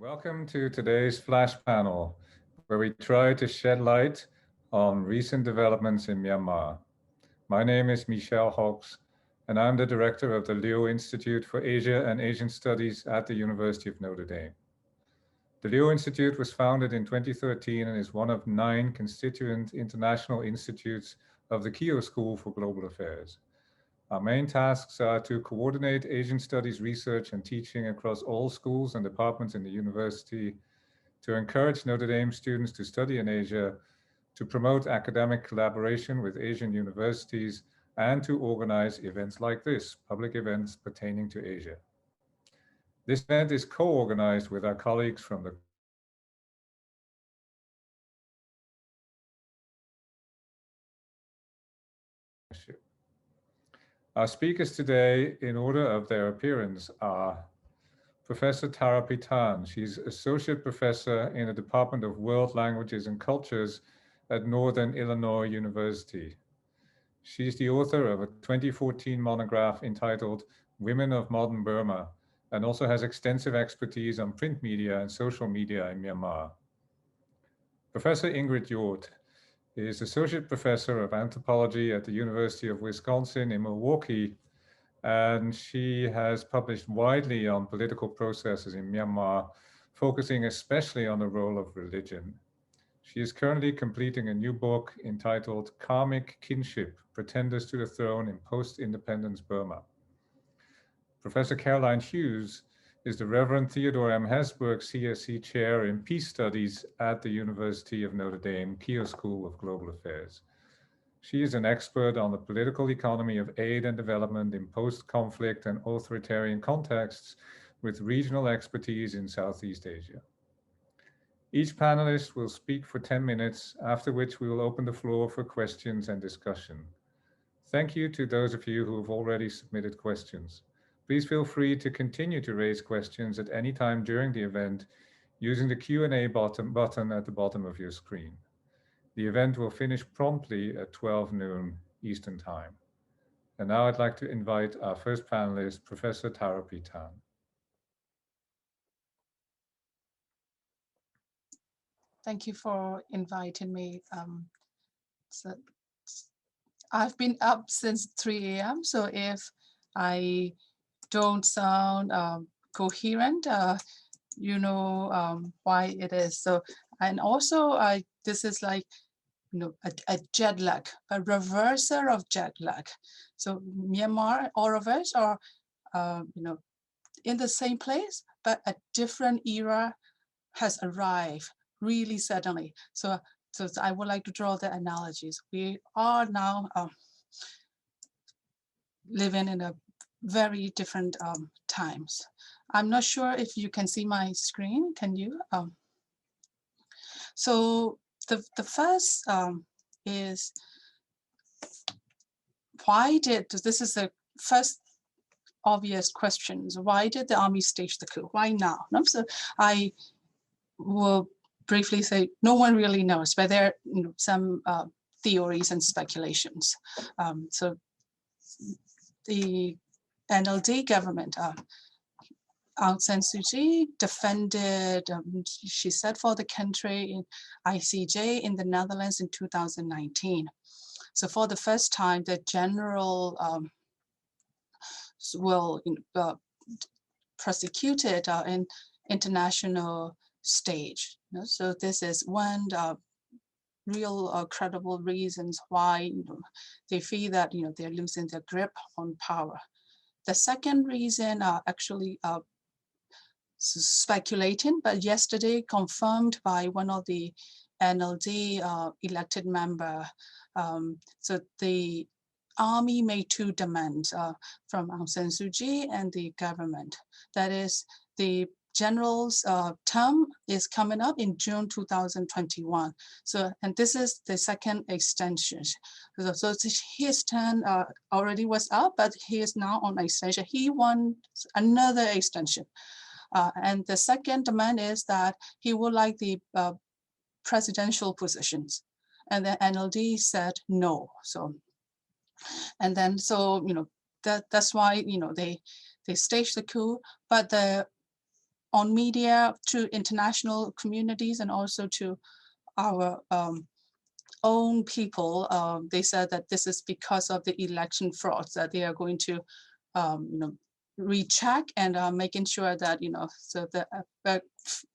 Welcome to today's flash panel, where we try to shed light on recent developments in Myanmar. My name is Michel Hockx, and I'm the director of the Liu Institute for Asia and Asian Studies at the University of Notre Dame. The Liu Institute was founded in 2013 and is one of 9 constituent international institutes of the Keough School for Global Affairs. Our main tasks are to coordinate Asian studies research and teaching across all schools and departments in the university, to encourage Notre Dame students to study in Asia, to promote academic collaboration with Asian universities, and to organize events like this, public events pertaining to Asia. This event is co-organized with our colleagues from the Our speakers today, in order of their appearance, are Professor Tharaphi. She's Associate Professor in the Department of World Languages and Cultures at Northern Illinois University. She's the author of a 2014 monograph entitled Women of Modern Burma, and also has extensive expertise on print media and social media in Myanmar. Professor Ingrid Jordt is Associate Professor of Anthropology at the University of Wisconsin-Milwaukee, and she has published widely on political processes in Myanmar, focusing especially on the role of religion. She is currently completing a new book entitled Karmic Kinship: Pretenders to the Throne in Post-Independence Burma. Professor Caroline Hughes is the Reverend Theodore M. Hesburgh C.S.C. Chair in Peace Studies at the University of Notre Dame Keough School of Global Affairs. She is an expert on the political economy of aid and development in post-conflict and authoritarian contexts, with regional expertise in Southeast Asia. Each panelist will speak for 10 minutes, after which we will open the floor for questions and discussion. Thank you to those of you who have already submitted questions. Please feel free to continue to raise questions at any time during the event using the Q&A button at the bottom of your screen. The event will finish promptly at 12 noon Eastern Time. And now I'd like to invite our first panelist, Professor Tharaphi. Thank you for inviting me. So I've been up since 3 a.m. So if I don't sound coherent, you know why it is. So, and also this is like, you know, a jet lag, a reversal of jet lag. So Myanmar, all of us are, you know, in the same place, but a different era has arrived really suddenly. So I would like to draw the analogies. We are now living in a very different times. I'm not sure if you can see my screen. Can you? So the first is, why did, this is the first obvious questions. Why did the army stage the coup? Why now? So I will briefly say no one really knows, but there are, you know, some theories and speculations. So the NLD government, Aung San Suu Kyi defended, she said, for the country in ICJ in the Netherlands in 2019. So for the first time, the general will prosecuted in international stage. You know? So this is one real credible reasons why, you know, they feel that, you know, they're losing their grip on power. The second reason actually speculating, but yesterday confirmed by one of the NLD elected member. So the army made 2 demands from Aung San Suu Kyi and the government. That is, the general's term is coming up in June 2021. So, and this is the second extension. So his term already was up, but he is now on extension. He wants another extension. And the second demand is that he would like the presidential positions. And the NLD said no. So, and then, so, you know, that's why, you know, they staged the coup, but the on media, to international communities, and also to our own people. They said that this is because of the election frauds, that they are going to recheck and making sure that, so the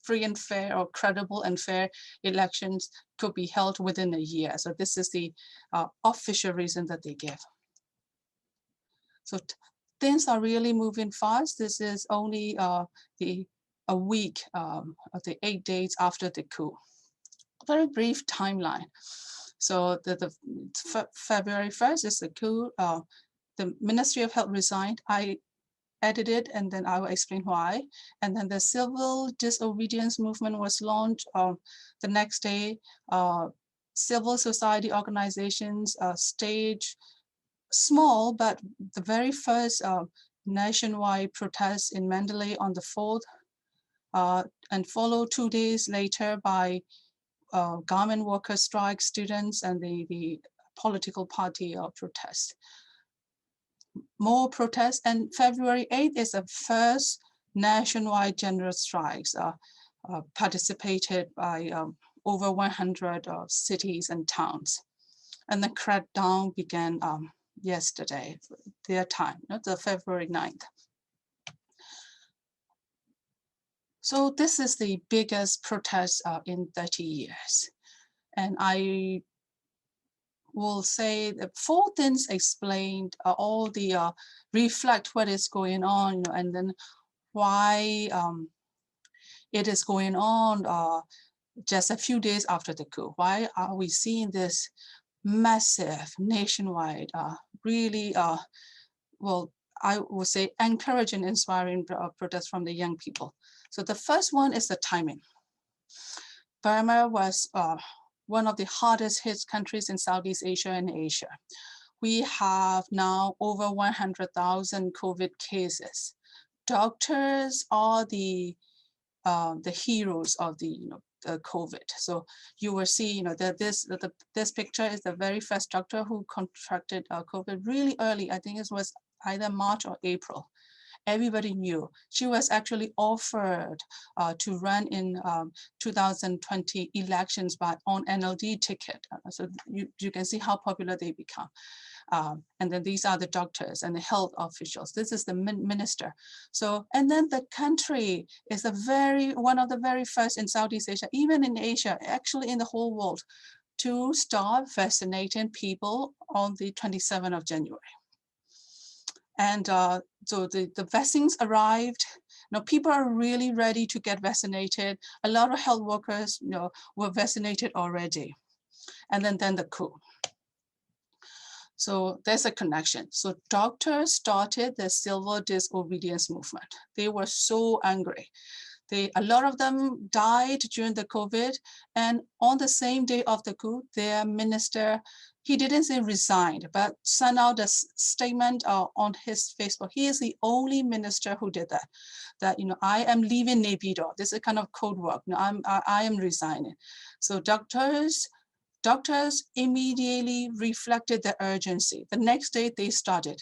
free and fair, or credible and fair elections could be held within a year. So this is the official reason that they give. So things are really moving fast. This is only a week of the 8 days after the coup. Very brief timeline. So the February 1st is the coup. The Ministry of Health resigned. I edited, and then I will explain why. And then the civil disobedience movement was launched the next day. Civil society organizations staged small, but the very first nationwide protest in Mandalay on the 4th, and followed 2 days later by garment worker strike, students, and the political party protests. More protests, and February 8th is the first nationwide general strikes participated by over 100 cities and towns. And the crackdown began yesterday, their time, the February 9th. So this is the biggest protest in 30 years. And I will say that 4 things explained all the reflect what is going on, and then why it is going on just a few days after the coup. Why are we seeing this massive nationwide, really, well, I would say encouraging, inspiring protest from the young people. So the first one is the timing. Burma was one of the hardest hit countries in Southeast Asia and Asia. We have now over 100,000 COVID cases. Doctors are the heroes of the COVID. So you will see, that this picture is the very first doctor who contracted COVID really early. I think it was either March or April. Everybody knew. She was actually offered to run in 2020 elections on NLD ticket. So you can see how popular they become. And then these are the doctors and the health officials. This is the minister. So, and then the country is one of the very first in Southeast Asia, even in Asia, actually in the whole world, to start vaccinating people on the 27th of January. And so the vaccines arrived. People are really ready to get vaccinated. A lot of health workers, were vaccinated already. And then the coup. So there's a connection. So doctors started the civil disobedience movement. They were so angry. A lot of them died during the COVID. And on the same day of the coup, their minister, he didn't say resigned, but sent out a statement on his Facebook. He is the only minister who did that. That, I am leaving Naypyidaw. This is kind of code work. I am resigning. So doctors immediately reflected the urgency. The next day they started.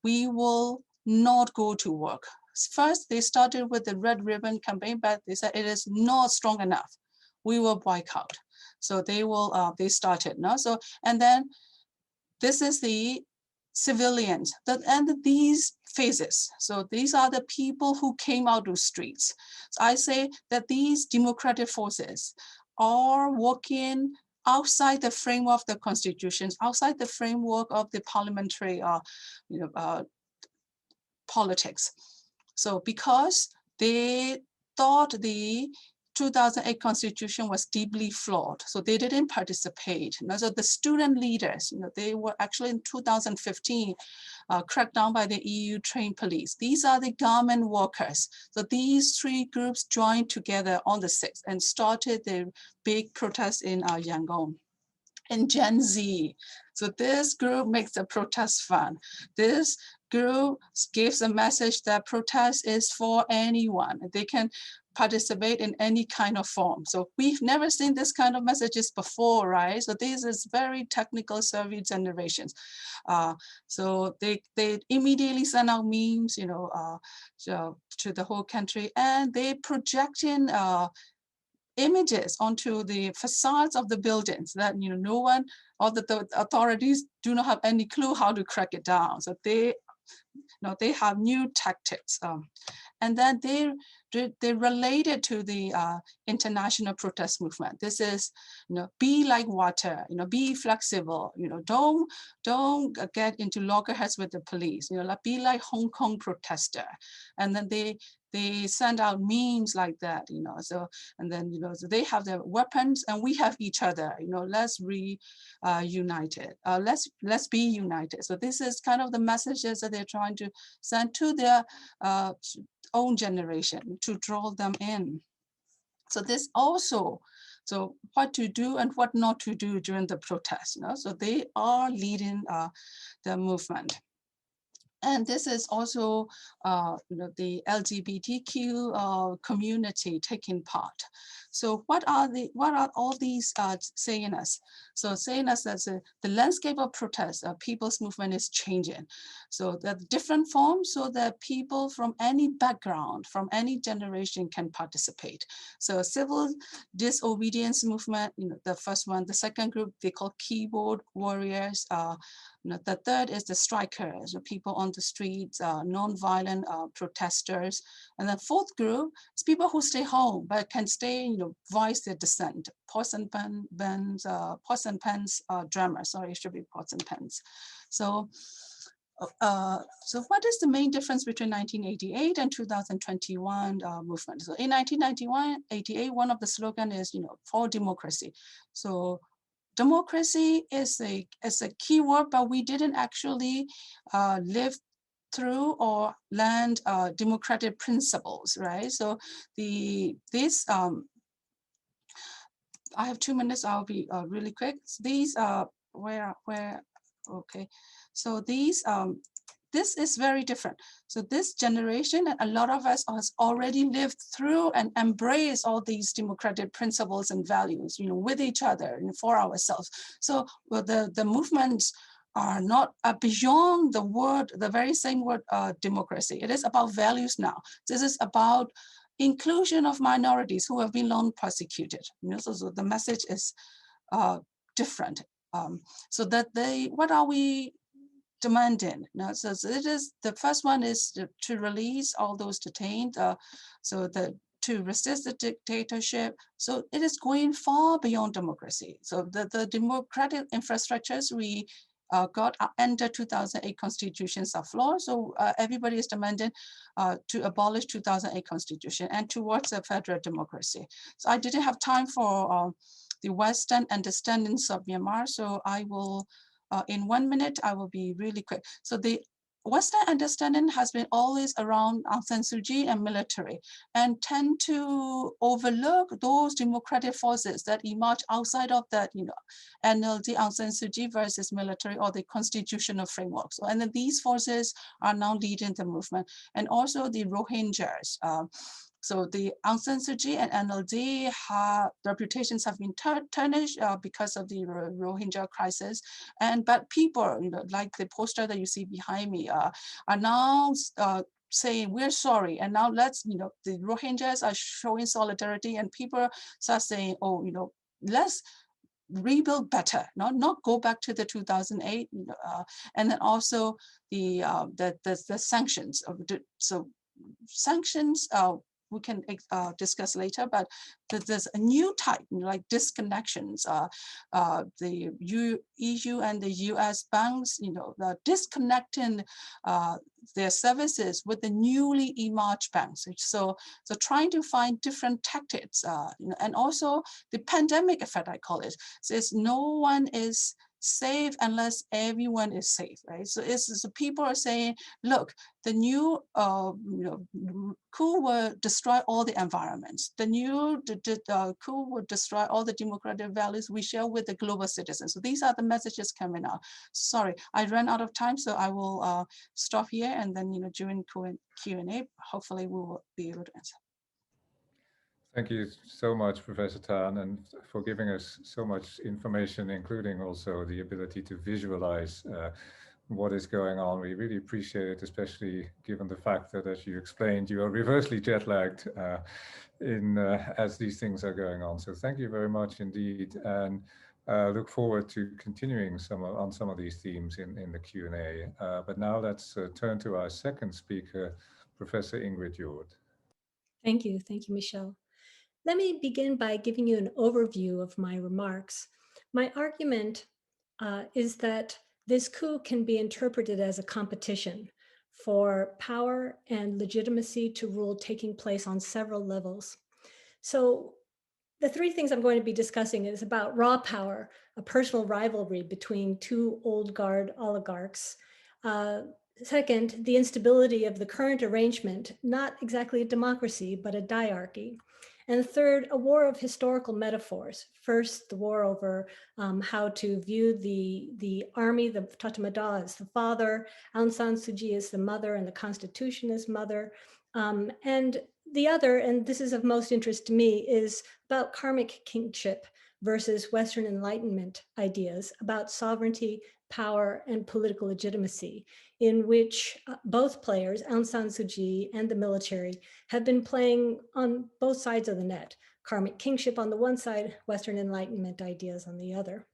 We will not go to work. First, they started with the Red Ribbon campaign, but they said it is not strong enough. We will boycott. So they started. No? So, and then this is the civilians, and these phases. So these are the people who came out to streets. So I say that these democratic forces are working outside the framework of the constitutions, outside the framework of the parliamentary politics. So because they thought the 2008 constitution was deeply flawed, so they didn't participate. So the student leaders, they were actually in 2015 cracked down by the EU trained police. These are the garment workers. So these 3 groups joined together on the 6th and started the big protest in Yangon. And Gen Z. So this group makes the protest fun. This group gives a message that protest is for anyone. They can participate in any kind of form. So we've never seen this kind of messages before, right? So this is very technical survey generations. So they immediately send out memes, so to the whole country, and they project in images onto the facades of the buildings that no one or the authorities do not have any clue how to crack it down. So they have new tactics, and then they relate it to the international protest movement. This is, be like water, be flexible, don't get into loggerheads with the police, be like Hong Kong protester. And then they send out memes like that, so, and then, so they have their weapons and we have each other, let's united, let's be united. So this is kind of the messages that they're trying to send to their own generation to draw them in. So this also, so what to do and what not to do during the protest, so they are leading the movement. And this is also the LGBTQ community taking part. So what are all these saying us? So saying us that the landscape of protest, people's movement is changing. So the different forms so that people from any background, from any generation can participate. So civil disobedience movement, the first one. The second group, they call keyboard warriors. The third is the strikers, people on the streets, non-violent protesters. And the fourth group is people who stay home but can stay, voice their dissent. Pots and pans drama. Sorry, it should be pots and pans. So what is the main difference between 1988 and 2021 movement? So in 1988, one of the slogan is, for democracy. So democracy is a key word, but we didn't actually live through or land democratic principles, right? So I have 2 minutes. I'll be really quick. These okay. So these this is very different. So this generation, and a lot of us has already lived through and embraced all these democratic principles and values, with each other and for ourselves. So the movements are not beyond the very same word democracy. It is about values now. This is about inclusion of minorities who have been long persecuted. So the message is different. So that what are we demanding? So it is, the first one is to release all those detained, to resist the dictatorship. So it is going far beyond democracy. So the democratic infrastructures we got under 2008 constitutions are flawed. So everybody is demanding to abolish 2008 constitution and towards a federal democracy. So I didn't have time for the Western understandings of Myanmar. So I will, in 1 minute, I will be really quick. So the Western understanding has been always around Aung San Suu Kyi and military, and tend to overlook those democratic forces that emerge outside of that, NLD, Aung San Suu Kyi versus military or the constitutional framework. So, and then these forces are now leading the movement, and also the Rohingyas. So the Aung San Suu Kyi and NLD reputations have been tarnished because of the Rohingya crisis. But people, like the poster that you see behind me, are now saying we're sorry, and now let's, the Rohingyas are showing solidarity, and people start saying, oh, let's rebuild better, not go back to the 2008, and then also the sanctions. So sanctions we can discuss later, but there's a new type, like disconnections. The EU and the US banks, disconnecting their services with the newly emerged banks. So trying to find different tactics, and also the pandemic effect, I call it. Says no one is safe unless everyone is safe, right? So it's the people are saying, look, the new coup will destroy all the environments. The new coup will destroy all the democratic values we share with the global citizens. So these are the messages coming out. Sorry, I ran out of time, so I will stop here, and then during Q&A, hopefully we will be able to answer. Thank you so much, Professor Tan, and for giving us so much information, including also the ability to visualize what is going on. We really appreciate it, especially given the fact that, as you explained, you are reversely jet lagged as these things are going on. So thank you very much indeed, and look forward to continuing on some of these themes in the Q&A. But now let's turn to our second speaker, Professor Ingrid Jord. Thank you, Michel. Let me begin by giving you an overview of my remarks. My argument is that this coup can be interpreted as a competition for power and legitimacy to rule taking place on several levels. So the three things I'm going to be discussing is about raw power, a personal rivalry between two old guard oligarchs. Second, the instability of the current arrangement, not exactly a democracy, but a diarchy. And third, a war of historical metaphors. First, the war over how to view the army, the Tatamada as the father, Aung San Suu Kyi as the mother, and the Constitution as mother. And the other, and this is of most interest to me, is about karmic kingship versus Western Enlightenment ideas about sovereignty, power, and political legitimacy, in which both players, Aung San Suu Kyi and the military, have been playing on both sides of the net. Karmic kingship on the one side, Western Enlightenment ideas on the other.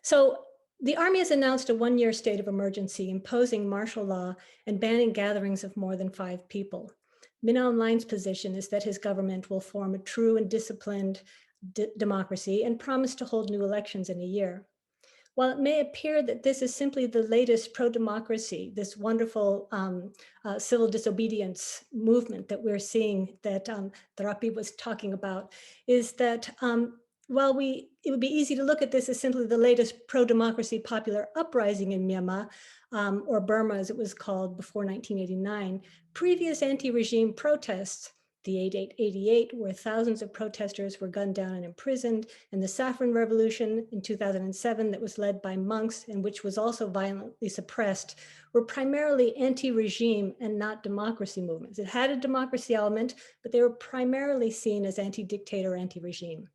So the army has announced a one-year state of emergency, imposing martial law and banning gatherings of more than 5 people. Min Aung Hlaing's position is that his government will form a true and disciplined democracy and promise to hold new elections in a year. While it may appear that this is simply the latest pro-democracy, this wonderful civil disobedience movement that we're seeing that Tharaphi was talking about, is that while it would be easy to look at this as simply the latest pro-democracy popular uprising in Myanmar, or Burma as it was called before 1989, previous anti-regime protests, the 8888, where thousands of protesters were gunned down and imprisoned, and the Saffron Revolution in 2007 that was led by monks and which was also violently suppressed, were primarily anti-regime and not democracy movements. It had a democracy element, but they were primarily seen as anti-dictator, anti-regime.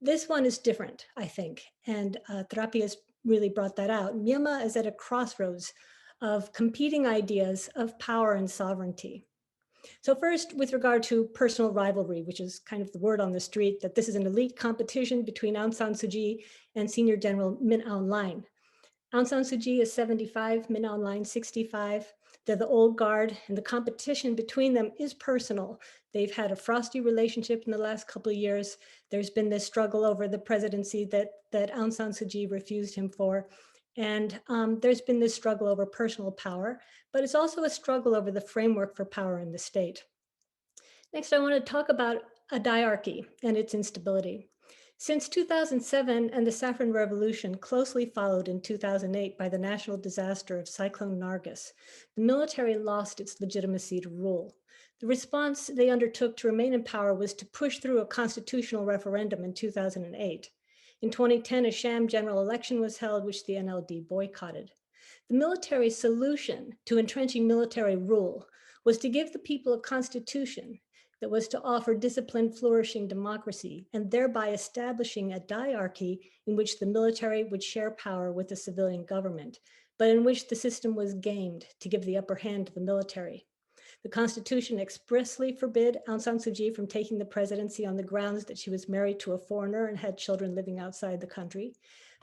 This one is different, I think, and Tharaphi has really brought that out. Myanmar is at a crossroads of competing ideas of power and sovereignty. So first, with regard to personal rivalry, which is kind of the word on the street, that this is an elite competition between Aung San Suu Kyi and Senior General Min Aung Hlaing. Aung San Suu Kyi is 75, Min Aung Hlaing 65. They're the old guard, and the competition between them is personal. They've had a frosty relationship in the last couple of years. There's been this struggle over the presidency that Aung San Suu Kyi refused him for. And there's been this struggle over personal power, but it's also a struggle over the framework for power in the state. Next, I want to talk about a diarchy and its instability. Since 2007 and the Saffron Revolution, closely followed in 2008 by the national disaster of Cyclone Nargis, the military lost its legitimacy to rule. The response they undertook to remain in power was to push through a constitutional referendum in 2008. In 2010, a sham general election was held, which the NLD boycotted. The military solution to entrenching military rule was to give the people a constitution that was to offer disciplined, flourishing democracy, and thereby establishing a diarchy in which the military would share power with the civilian government, but in which the system was gamed to give the upper hand to the military. The Constitution expressly forbid Aung San Suu Kyi from taking the presidency on the grounds that she was married to a foreigner and had children living outside the country.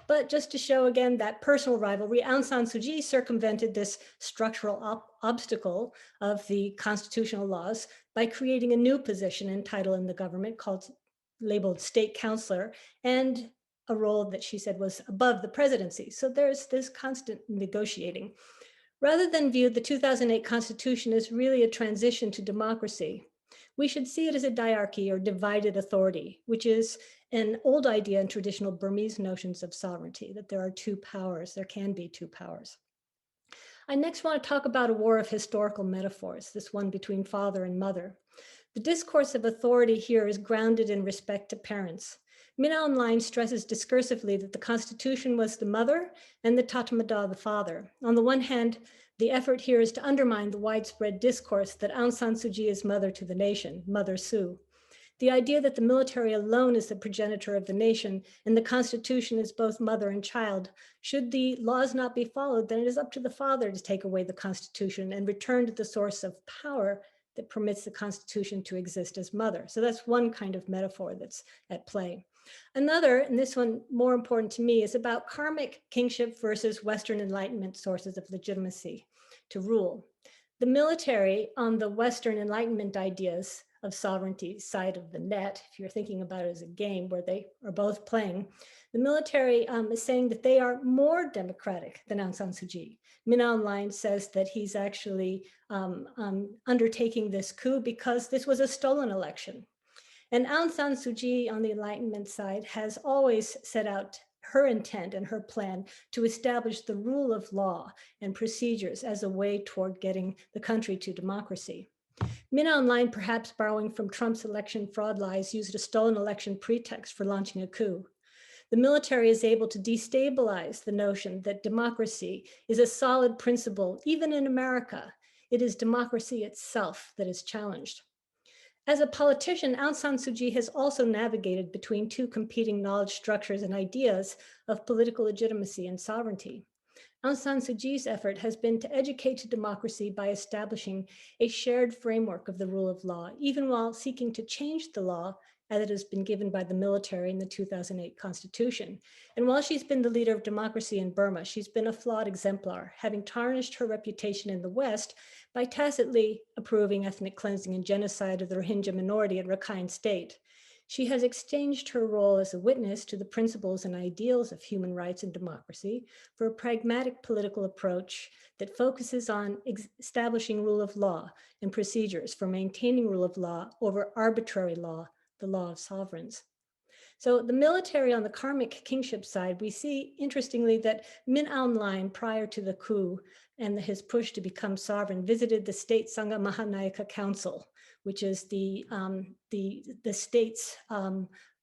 But just to show again that personal rivalry, Aung San Suu Kyi circumvented this structural obstacle of the constitutional laws by creating a new position and title in the government labeled state counselor, and a role that she said was above the presidency. So there's this constant negotiating. Rather than view the 2008 Constitution as really a transition to democracy, we should see it as a diarchy or divided authority, which is an old idea in traditional Burmese notions of sovereignty, that there are two powers, there can be two powers. I next want to talk about a war of historical metaphors, this one between father and mother. The discourse of authority here is grounded in respect to parents. Min Aung Hlaing stresses discursively that the Constitution was the mother and the Tatamada the father. On the one hand, the effort here is to undermine the widespread discourse that Aung San Suu Kyi is mother to the nation, Mother Sue. The idea that the military alone is the progenitor of the nation and the Constitution is both mother and child. Should the laws not be followed, then it is up to the father to take away the Constitution and return to the source of power that permits the Constitution to exist as mother. So that's one kind of metaphor that's at play. Another, and this one more important to me, is about karmic kingship versus Western Enlightenment sources of legitimacy to rule. The military on the Western Enlightenment ideas of sovereignty side of the net, if you're thinking about it as a game where they are both playing, the military is saying that they are more democratic than Aung San Suu Kyi. Min Aung Hlaing says that he's actually undertaking this coup because this was a stolen election. And Aung San Suu Kyi on the Enlightenment side has always set out her intent and her plan to establish the rule of law and procedures as a way toward getting the country to democracy. Min Aung Hlaing, perhaps borrowing from Trump's election fraud lies, used a stolen election pretext for launching a coup. The military is able to destabilize the notion that democracy is a solid principle, even in America. It is democracy itself that is challenged. As a politician, Aung San Suu Kyi has also navigated between two competing knowledge structures and ideas of political legitimacy and sovereignty. Aung San Suu Kyi's effort has been to educate to democracy by establishing a shared framework of the rule of law, even while seeking to change the law as it has been given by the military in the 2008 Constitution. And while she's been the leader of democracy in Burma, she's been a flawed exemplar, having tarnished her reputation in the West by tacitly approving ethnic cleansing and genocide of the Rohingya minority in Rakhine State. She has exchanged her role as a witness to the principles and ideals of human rights and democracy for a pragmatic political approach that focuses on establishing rule of law and procedures for maintaining rule of law over arbitrary law, the law of sovereigns. So the military on the karmic kingship side, we see, interestingly, that Min Aung Hlaing, prior to the coup and his push to become sovereign, visited the State Sangha Mahanayaka Council, which is the state's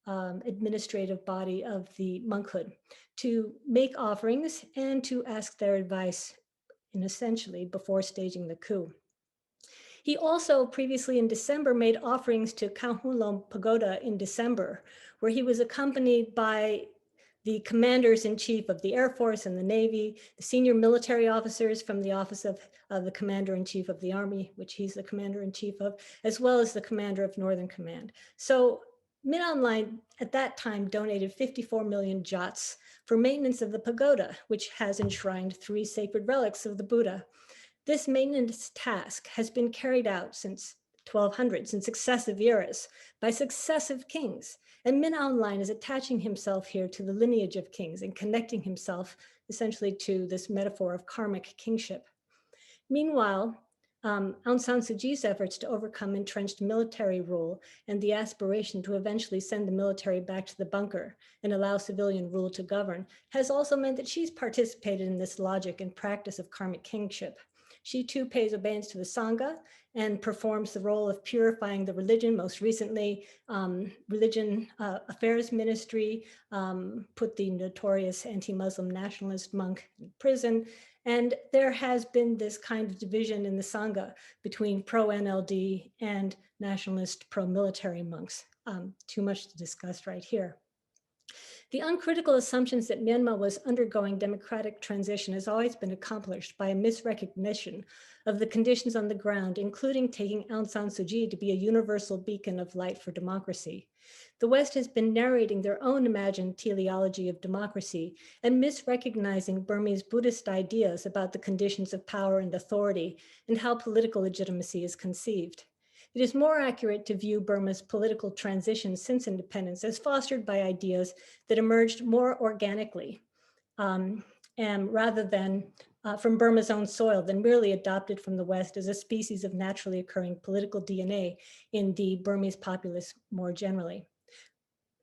administrative body of the monkhood, to make offerings and to ask their advice, and essentially before staging the coup. He also previously in December made offerings to Keough Pagoda in December, where he was accompanied by the commanders-in-chief of the Air Force and the Navy, the senior military officers from the office of the commander-in-chief of the Army, which he's the commander-in-chief of, as well as the commander of Northern Command. So Min Aung Hlaing at that time donated 54 million kyats for maintenance of the pagoda, which has enshrined 3 sacred relics of the Buddha. This maintenance task has been carried out since 1200s in successive eras by successive kings. And Min Aung Hlaing is attaching himself here to the lineage of kings and connecting himself essentially to this metaphor of karmic kingship. Meanwhile, Aung San Suu Kyi's efforts to overcome entrenched military rule and the aspiration to eventually send the military back to the bunker and allow civilian rule to govern has also meant that she's participated in this logic and practice of karmic kingship. She too pays obeisance to the Sangha and performs the role of purifying the religion. Most recently, Religion Affairs Ministry put the notorious anti-Muslim nationalist monk in prison. And there has been this kind of division in the Sangha between pro-NLD and nationalist pro-military monks. Too much to discuss right here. The uncritical assumptions that Myanmar was undergoing democratic transition has always been accomplished by a misrecognition of the conditions on the ground, including taking Aung San Suu Kyi to be a universal beacon of light for democracy. The West has been narrating their own imagined teleology of democracy and misrecognizing Burmese Buddhist ideas about the conditions of power and authority and how political legitimacy is conceived. It is more accurate to view Burma's political transition since independence as fostered by ideas that emerged more organically and rather than from Burma's own soil than merely adopted from the West as a species of naturally occurring political DNA in the Burmese populace more generally.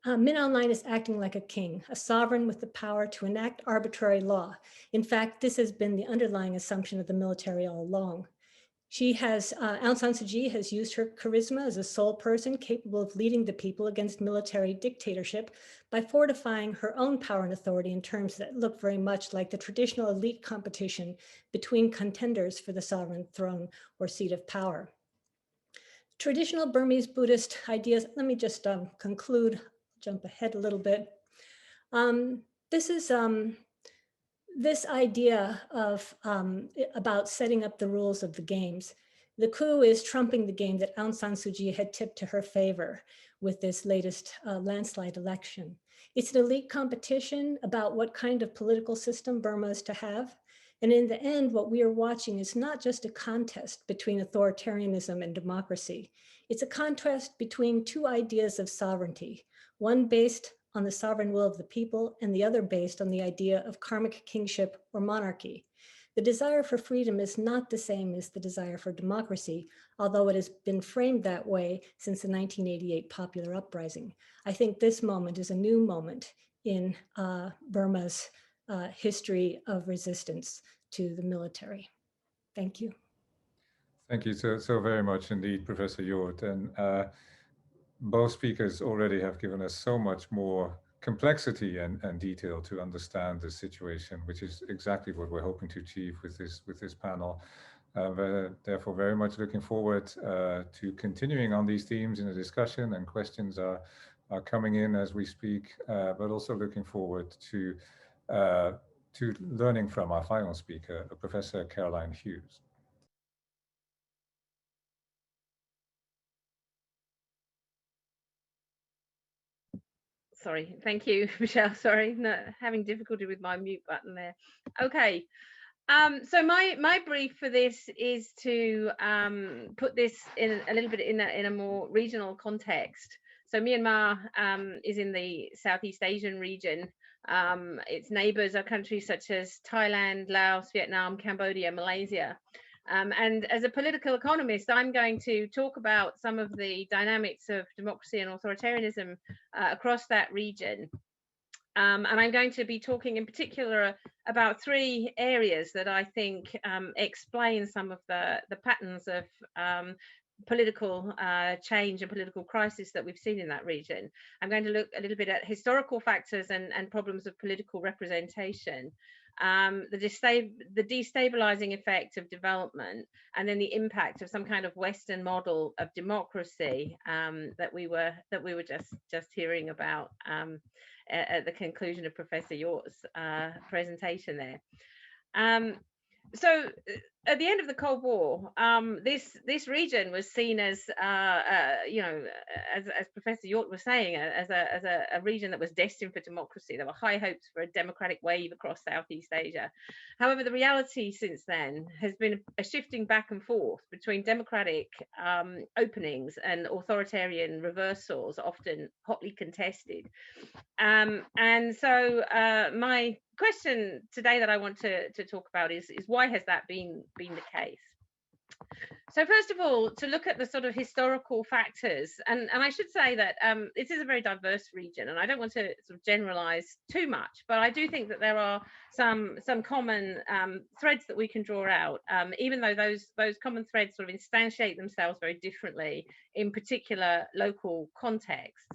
Min Aung Hlaing is acting like a king, a sovereign with the power to enact arbitrary law. In fact, this has been the underlying assumption of the military all along. She has, Aung San Suu Kyi has used her charisma as a sole person capable of leading the people against military dictatorship by fortifying her own power and authority in terms that look very much like the traditional elite competition between contenders for the sovereign throne or seat of power. Traditional Burmese Buddhist ideas, let me just conclude, jump ahead a little bit. This is this idea of about setting up the rules of the games. The coup is trumping the game that Aung San Suu Kyi had tipped to her favor with this latest landslide election. It's an elite competition about what kind of political system Burma is to have. And in the end, what we are watching is not just a contest between authoritarianism and democracy. It's a contest between two ideas of sovereignty, one based on the sovereign will of the people and the other based on the idea of karmic kingship or monarchy. The desire for freedom is not the same as the desire for democracy, although it has been framed that way since the 1988 popular uprising. I think this moment is a new moment in Burma's history of resistance to the military. Thank you. Thank you so very much indeed, Professor Jordt. And both speakers already have given us so much more complexity and detail to understand the situation, which is exactly what we're hoping to achieve with this panel. Therefore, very much looking forward to continuing on these themes in the discussion, and questions are coming in as we speak, but also looking forward to learning from our final speaker, Professor Caroline Hughes. Sorry, thank you, Michelle. Sorry, no, having difficulty with my mute button there. Okay, so my brief for this is to put this in a little bit in a more regional context. So Myanmar is in the Southeast Asian region. Its neighbors are countries such as Thailand, Laos, Vietnam, Cambodia, Malaysia. And as a political economist, I'm going to talk about some of the dynamics of democracy and authoritarianism across that region. And I'm going to be talking in particular about three areas that I think explain some of the patterns of political change and political crisis that we've seen in that region. I'm going to look a little bit at historical factors and problems of political representation, the destabilizing effect of development, and then the impact of some kind of Western model of democracy that we were just hearing about at the conclusion of Professor Jordt's presentation there. So at the end of the Cold War, this region was seen as, you know, as Professor Jordt was saying, as a region that was destined for democracy. There were high hopes for a democratic wave across Southeast Asia. However, the reality since then has been a shifting back and forth between democratic openings and authoritarian reversals, often hotly contested. And so my question today that I want to talk about is why has that been the case? So first of all, to look at the sort of historical factors, and I should say that this is a very diverse region, and I don't want to sort of generalize too much, but I do think that there are some common threads that we can draw out, even though those common threads sort of instantiate themselves very differently in particular local contexts.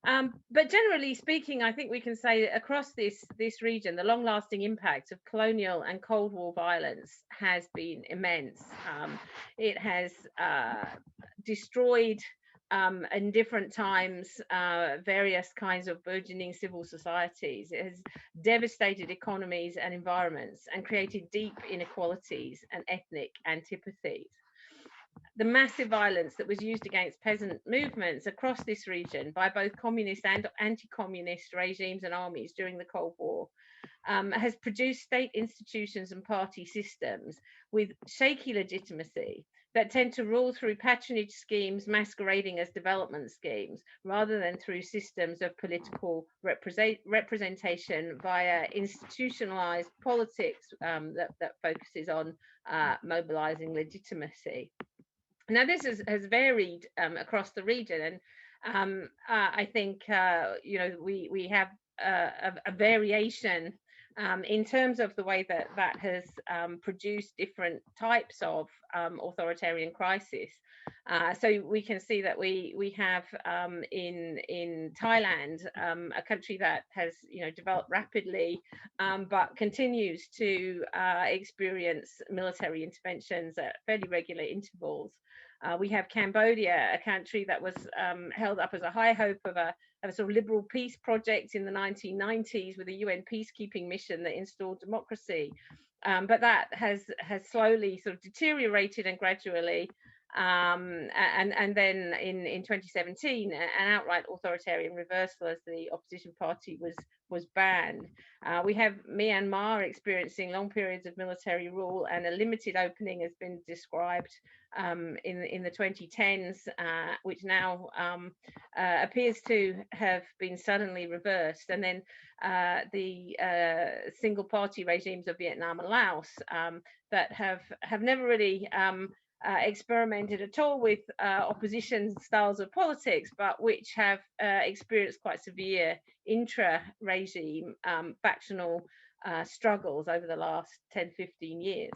But generally speaking, I think we can say that across this region, the long-lasting impact of colonial and Cold War violence has been immense. It has destroyed in different times various kinds of burgeoning civil societies. It has devastated economies and environments and created deep inequalities and ethnic antipathies. The massive violence that was used against peasant movements across this region by both communist and anti-communist regimes and armies during the Cold War has produced state institutions and party systems with shaky legitimacy that tend to rule through patronage schemes masquerading as development schemes rather than through systems of political representation via institutionalized politics that focuses on mobilizing legitimacy. Now, this has varied across the region, I think we have a variation in terms of the way that has produced different types of authoritarian crisis. So we can see that we have in Thailand, a country that has developed rapidly, but continues to experience military interventions at fairly regular intervals. We have Cambodia, a country that was held up as a high hope of a sort of liberal peace project in the 1990s with a UN peacekeeping mission that installed democracy. But that has slowly sort of deteriorated and gradually, and then in 2017, an outright authoritarian reversal as the opposition party was banned. We have Myanmar experiencing long periods of military rule, and a limited opening has been described in the 2010s, which now appears to have been suddenly reversed. And then the single party regimes of Vietnam and Laos that have never really experimented at all with opposition styles of politics, but which have experienced quite severe intra-regime factional struggles over the last 10-15 years.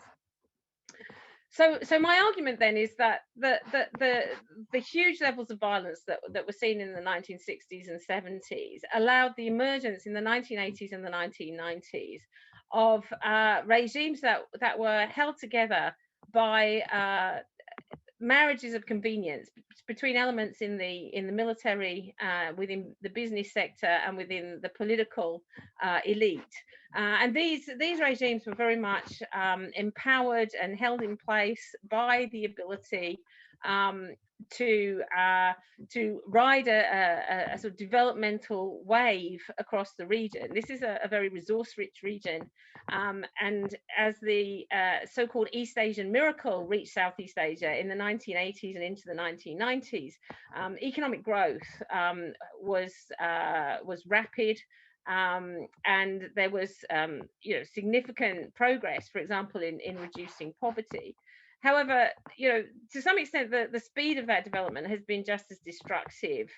So my argument then is that the huge levels of violence that were seen in the 1960s and 70s allowed the emergence in the 1980s and the 1990s of regimes that were held together by marriages of convenience between elements in the military, within the business sector, and within the political elite. And these regimes were very much empowered and held in place by the ability to ride a sort of developmental wave across the region. This is a very resource-rich region, and as the so-called East Asian miracle reached Southeast Asia in the 1980s and into the 1990s, economic growth was rapid. And there was significant progress, for example, in reducing poverty. However, to some extent, the speed of that development has been just as destructive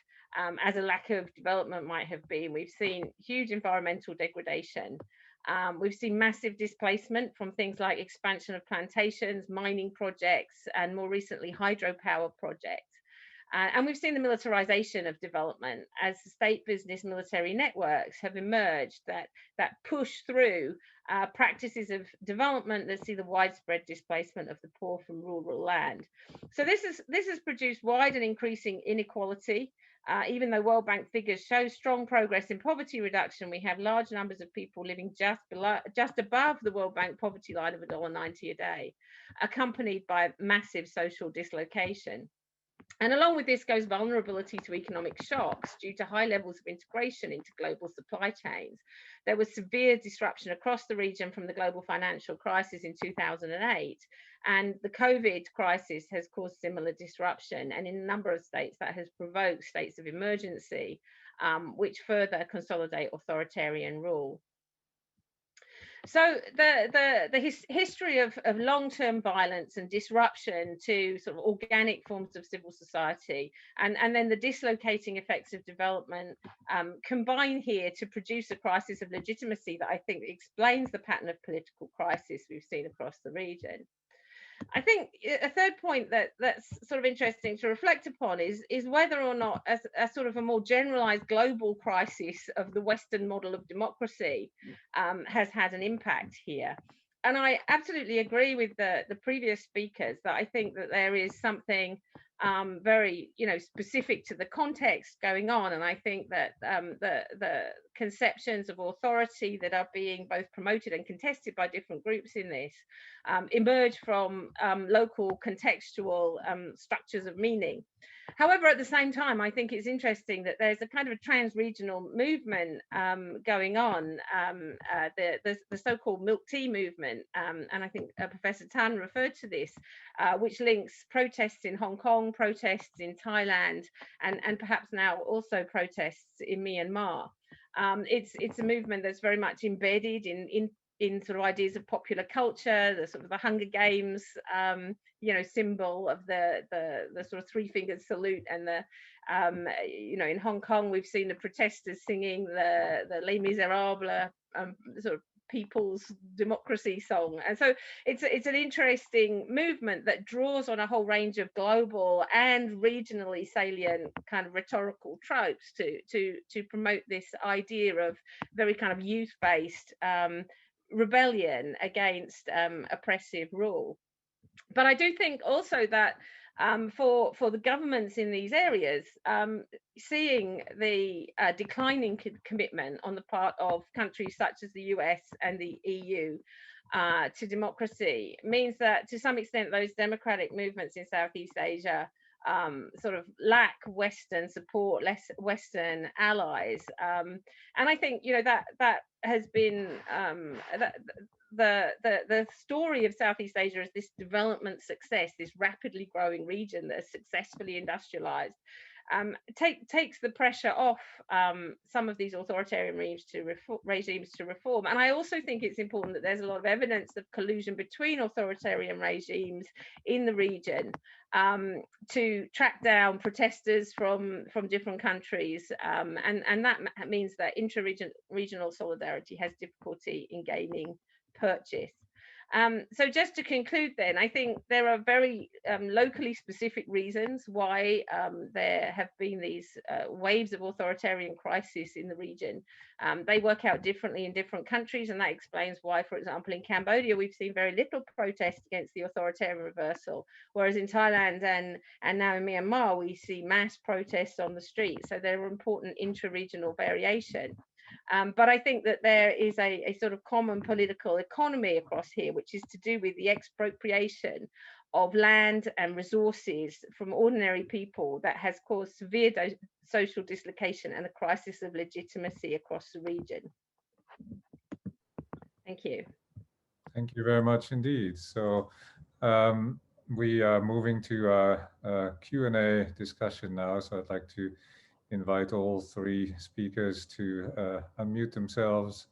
as a lack of development might have been. We've seen huge environmental degradation. We've seen massive displacement from things like expansion of plantations, mining projects, and more recently, hydropower projects. And we've seen the militarization of development as state business military networks have emerged that push through practices of development that see the widespread displacement of the poor from rural land. So this has produced wide and increasing inequality. Even though World Bank figures show strong progress in poverty reduction, we have large numbers of people living just above the World Bank poverty line of $1.90 a day, accompanied by massive social dislocation. And along with this goes vulnerability to economic shocks due to high levels of integration into global supply chains. There was severe disruption across the region from the global financial crisis in 2008, and the COVID crisis has caused similar disruption. And in a number of states, that has provoked states of emergency, which further consolidate authoritarian rule. So the history of long-term violence and disruption to sort of organic forms of civil society, and then the dislocating effects of development combine here to produce a crisis of legitimacy that I think explains the pattern of political crisis we've seen across the region. I think a third point that's sort of interesting to reflect upon is whether or not a sort of a more generalized global crisis of the Western model of democracy has had an impact here. And I absolutely agree with the previous speakers that I think that there is something very specific to the context going on, and I think that the conceptions of authority that are being both promoted and contested by different groups in this emerge from local contextual structures of meaning. However, at the same time, I think it's interesting that there's a kind of a trans-regional movement going on, the so-called milk tea movement, and I think Professor Tan referred to this, which links protests in Hong Kong, protests in Thailand, and perhaps now also protests in Myanmar. It's a movement that's very much embedded in in sort of ideas of popular culture, the sort of the Hunger Games, you know, symbol of the sort of three-fingered salute, and the you know, in Hong Kong we've seen the protesters singing the Les Miserables, sort of people's democracy song. And so it's an interesting movement that draws on a whole range of global and regionally salient kind of rhetorical tropes to promote this idea of very kind of youth-based rebellion against oppressive rule. But I do think also that for the governments in these areas, seeing the declining commitment on the part of countries such as the US and the EU to democracy means that to some extent those democratic movements in Southeast Asia sort of lack Western support, less Western allies, and I think, you know, that has been the story of Southeast Asia as this development success, this rapidly growing region that is successfully industrialized, takes the pressure off some of these authoritarian regimes to reform. And I also think it's important that there's a lot of evidence of collusion between authoritarian regimes in the region to track down protesters from different countries, and that means that intra-regional solidarity has difficulty in gaining purchase. So just to conclude then, I think there are very locally specific reasons why there have been these waves of authoritarian crisis in the region. They work out differently in different countries, and that explains why, for example, in Cambodia, we've seen very little protest against the authoritarian reversal, whereas in Thailand and now in Myanmar, we see mass protests on the streets. So there are important intra-regional variation. But I think that there is a sort of common political economy across here, which is to do with the expropriation of land and resources from ordinary people that has caused severe social dislocation and a crisis of legitimacy across the region. Thank you. Thank you very much indeed. So we are moving to our Q&A discussion now. So I'd like to invite all three speakers to unmute themselves.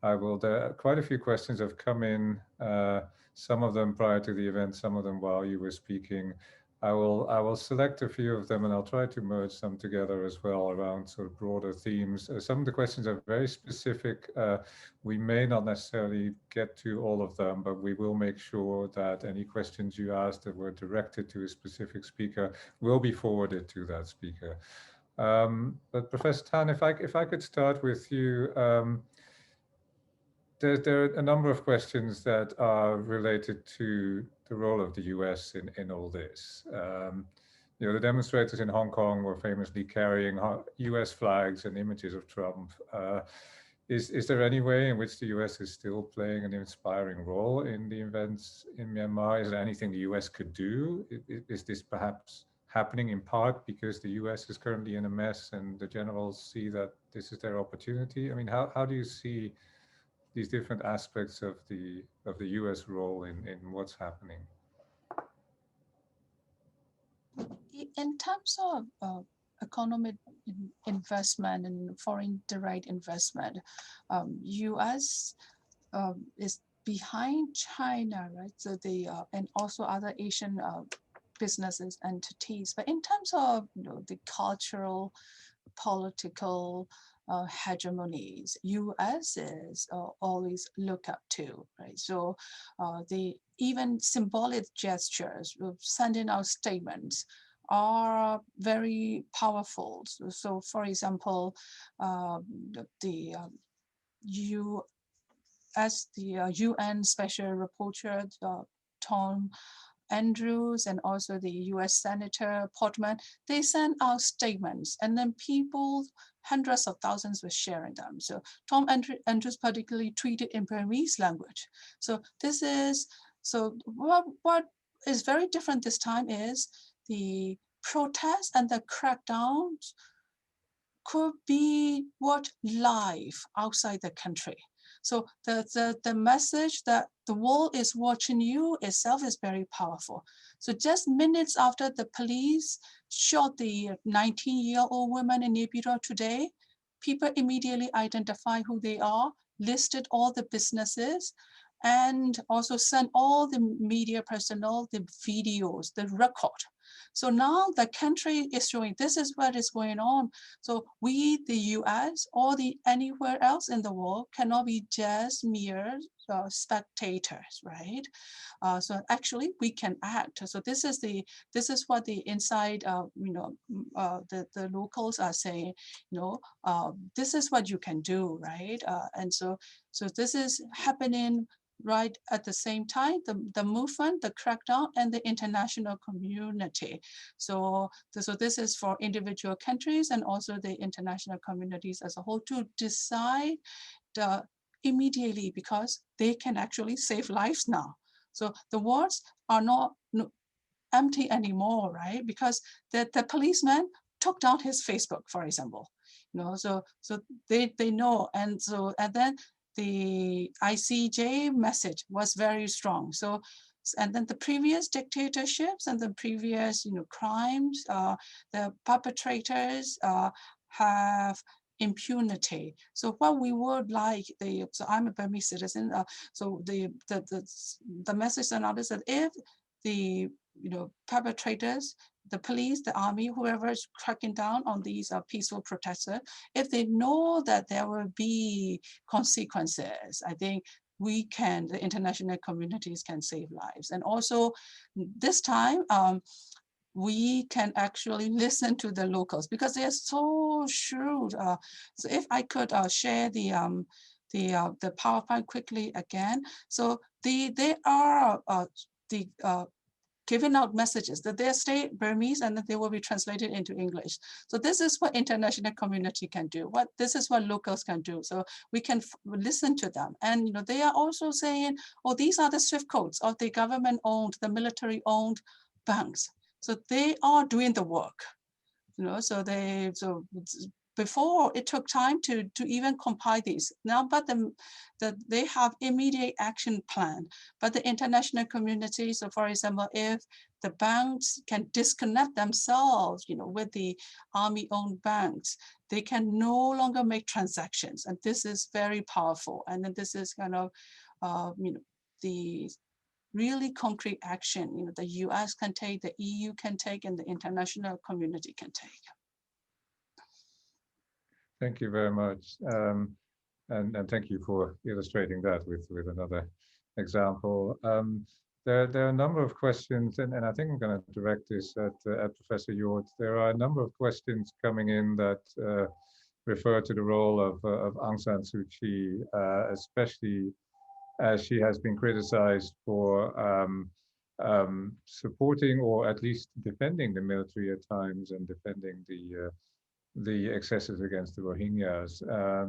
Quite a few questions have come in, some of them prior to the event, some of them while you were speaking. I will select a few of them, and I'll try to merge them together as well around sort of broader themes. Some of the questions are very specific. We may not necessarily get to all of them, but we will make sure that any questions you asked that were directed to a specific speaker will be forwarded to that speaker. But Professor Tan, if I could start with you, there are a number of questions that are related to the role of the US in all this. You know, the demonstrators in Hong Kong were famously carrying US flags and images of Trump. Is there any way in which the US is still playing an inspiring role in the events in Myanmar? Is there anything the US could do? Is this perhaps happening in part because the US is currently in a mess and the generals see that this is their opportunity? I mean, how do you see these different aspects of the US role in what's happening? In terms of economic investment and foreign direct investment, US is behind China, right? So and also other Asian businesses, entities. But in terms of the cultural, political hegemonies, US is always look up to, right? So the even symbolic gestures of sending out statements are very powerful. So for example, the UN Special Rapporteur, Tom Andrews, and also the US Senator Portman, they sent out statements, and then people, hundreds of thousands were sharing them. So Tom Andrews particularly tweeted in Burmese language. So this is, so what is very different this time is the protests and the crackdowns could be what live outside the country. So the message that the world is watching you itself is very powerful. So just minutes after the police shot the 19-year-old woman in Naypyidaw today, people immediately identify who they are listed all the businesses and also sent all the media personnel the videos, the record. So now the country is showing this is what is going on. So we, the US, or anywhere else in the world cannot be just mere spectators, right? So actually we can act. So this is what the inside, the locals are saying. This is what you can do, right? And so this is happening right at the same time, the movement, the crackdown, and the international community. So this is for individual countries and also the international communities as a whole to decide immediately, because they can actually save lives now. So the wars are not empty anymore, right? Because the policeman took down his Facebook, for example. So they know, and then the ICJ message was very strong. So, and then the previous dictatorships and the previous crimes, the perpetrators have impunity. So what we would like, so I'm a Burmese citizen, so the message and others that if the perpetrators, the police, the army, whoever is cracking down on these peaceful protesters, if they know that there will be consequences, I think the international communities can save lives. And also this time, we can actually listen to the locals because they are so shrewd. So if I could share the PowerPoint quickly again. So they are giving out messages that they stay Burmese and that they will be translated into English. So this is what international community can do. This is what locals can do. So we can listen to them. And they are also saying, oh, these are the SWIFT codes of the government-owned, the military-owned banks. So they are doing the work. So before it took time to even compile these. Now, but they have immediate action plan. But the international community, so for example, if the banks can disconnect themselves, with the army-owned banks, they can no longer make transactions. And this is very powerful. And then this is kind of, the really concrete action, the US can take, the EU can take, and the international community can take. Thank you very much. And thank you for illustrating that with another example. There are a number of questions, and I think I'm going to direct this at Professor Jord. There are a number of questions coming in that refer to the role of Aung San Suu Kyi, especially as she has been criticized for supporting or at least defending the military at times and defending the excesses against the Rohingyas.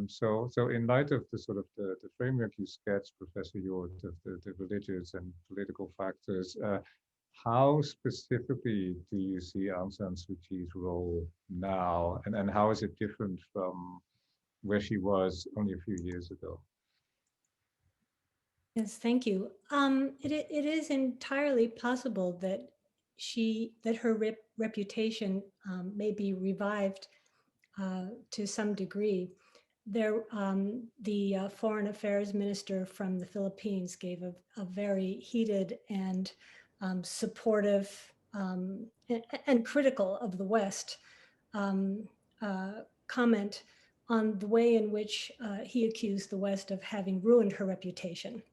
So in light of the framework you sketched, Professor Jord, of the religious and political factors, how specifically do you see Aung San Suu Kyi's role now, and how is it different from where she was only a few years ago? Yes, thank you. It is entirely possible that her reputation may be revived to some degree. The foreign affairs minister from the Philippines gave a very heated and supportive and critical of the West comment on the way in which he accused the West of having ruined her reputation,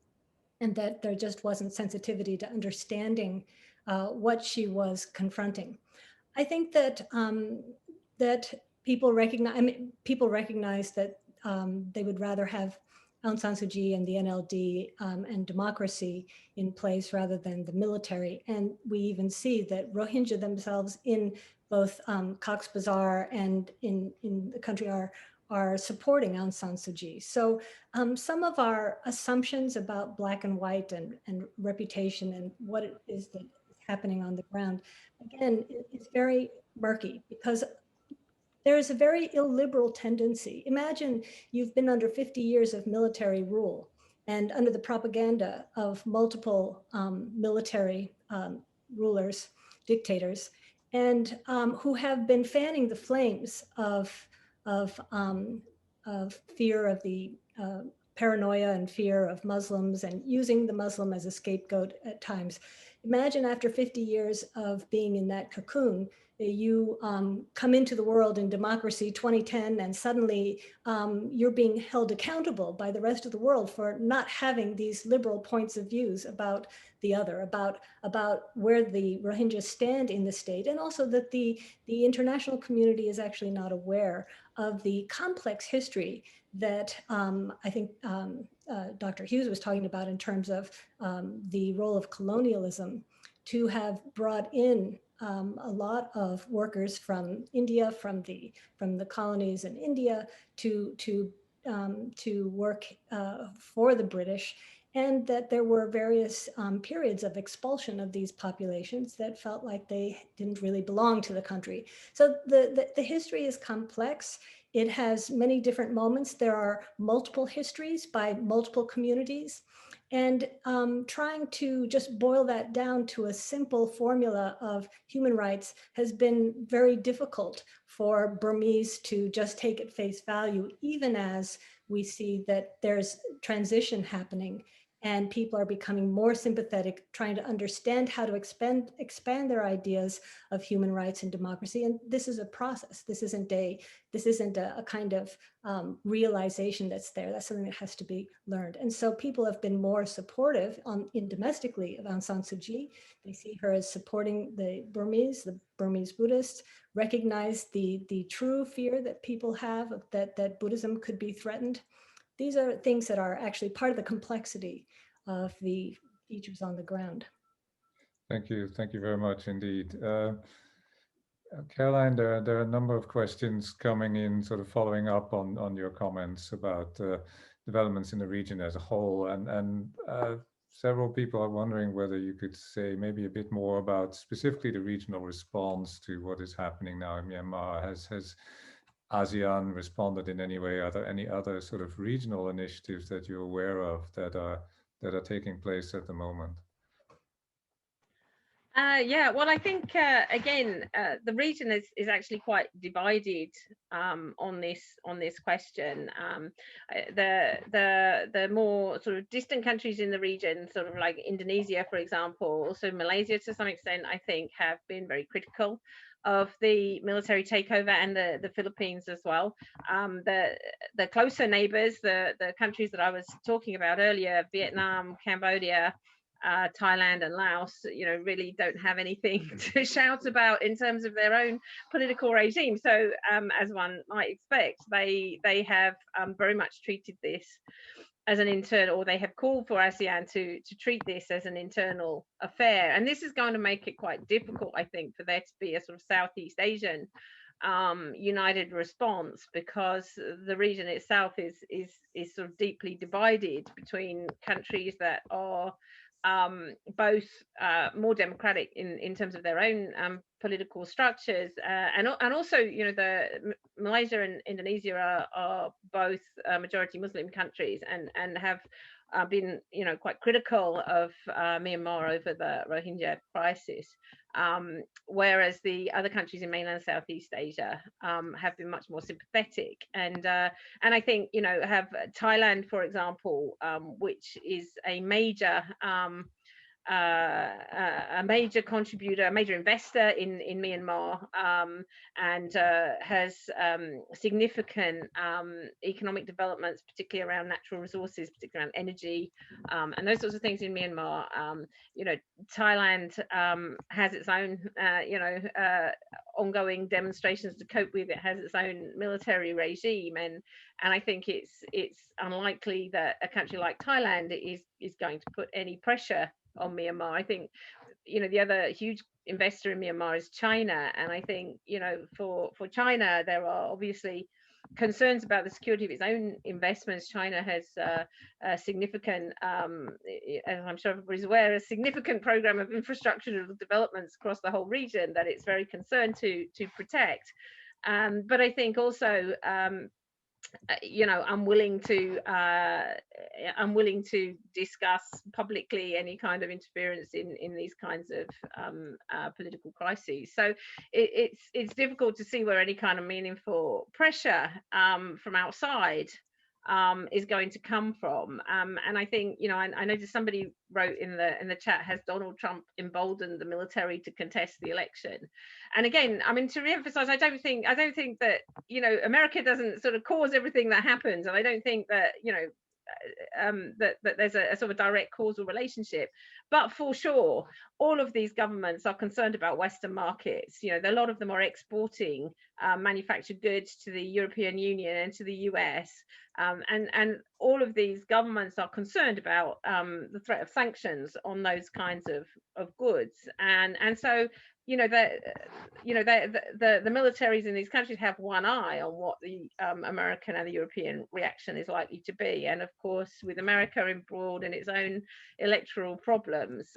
and that there just wasn't sensitivity to understanding what she was confronting. I think that that people recognize that they would rather have Aung San Suu Kyi and the NLD and democracy in place rather than the military. And we even see that Rohingya themselves in both Cox's Bazar and in the country are supporting Aung San Suu Kyi. So some of our assumptions about black and white and reputation and what it is that is happening on the ground, again, it's very murky because there is a very illiberal tendency. Imagine you've been under 50 years of military rule and under the propaganda of multiple military rulers, dictators, and who have been fanning the flames of fear of the paranoia and fear of Muslims and using the Muslim as a scapegoat at times. Imagine after 50 years of being in that cocoon, you come into the world in democracy 2010 and suddenly you're being held accountable by the rest of the world for not having these liberal points of views about the other, about where the Rohingyas stand in the state, and also that the international community is actually not aware of the complex history that I think Dr. Hughes was talking about in terms of the role of colonialism, to have brought in a lot of workers from India, from the colonies in India, to work for the British, and that there were various periods of expulsion of these populations that felt like they didn't really belong to the country. So the history is complex. It has many different moments. There are multiple histories by multiple communities. And trying to just boil that down to a simple formula of human rights has been very difficult for Burmese to just take at face value, even as we see that there's transition happening and people are becoming more sympathetic, trying to understand how to expand their ideas of human rights and democracy. And this is a process. This isn't a kind of realization that's there. That's something that has to be learned. And so people have been more supportive domestically of Aung San Suu Kyi. They see her as supporting the Burmese Buddhists, recognize the true fear that people have of that Buddhism could be threatened. These are things that are actually part of the complexity of the features on the ground. Thank you very much indeed. Caroline, there are a number of questions coming in, sort of following up on your comments about developments in the region as a whole, and several people are wondering whether you could say maybe a bit more about specifically the regional response to what is happening now in Myanmar. Has ASEAN responded in any way? Are there any other sort of regional initiatives that you're aware of that are taking place at the moment? Yeah, well, I think again, the region is actually quite divided on this question. The more sort of distant countries in the region, sort of like Indonesia, for example, also Malaysia to some extent, I think, have been very critical of the military takeover, and the Philippines as well. The closer neighbors, the countries that I was talking about earlier, Vietnam, Cambodia, Thailand and Laos, really don't have anything to shout about in terms of their own political regime. So as one might expect, they have very much treated this as an internal, or they have called for ASEAN to treat this as an internal affair. And this is going to make it quite difficult, I think, for there to be a sort of Southeast Asian united response, because the region itself is sort of deeply divided between countries that are both more democratic in terms of their own political structures, and also, the Malaysia and Indonesia are both majority Muslim countries, and have been, quite critical of Myanmar over the Rohingya crisis, whereas the other countries in mainland Southeast Asia have been much more sympathetic, and I think, have Thailand, for example, which is a major contributor, a major investor in Myanmar, and has significant economic developments, particularly around natural resources, particularly around energy, and those sorts of things in Myanmar. Thailand has its own, ongoing demonstrations to cope with. It has its own military regime, and I think it's unlikely that a country like Thailand is going to put any pressure on Myanmar. I think, the other huge investor in Myanmar is China, and I think, for China, there are obviously concerns about the security of its own investments. China has a significant, as I'm sure everybody's aware, a significant program of infrastructural developments across the whole region that it's very concerned to protect. But I think also, I'm willing to discuss publicly any kind of interference in these kinds of political crises. So it's difficult to see where any kind of meaningful pressure from outside is going to come from. And I think, you know, I noticed somebody wrote in the chat, has Donald Trump emboldened the military to contest the election? And again, I mean, to reemphasize, I don't think that, you know, America doesn't sort of cause everything that happens, and I don't think that, you know, that there's a sort of direct causal relationship. But for sure, all of these governments are concerned about Western markets. You know, a lot of them are exporting manufactured goods to the European Union and to the US. And all of these governments are concerned about the threat of sanctions on those kinds of goods. And so, you know, the militaries in these countries have one eye on what the American and the European reaction is likely to be. And of course, with America embroiled in its own electoral problems,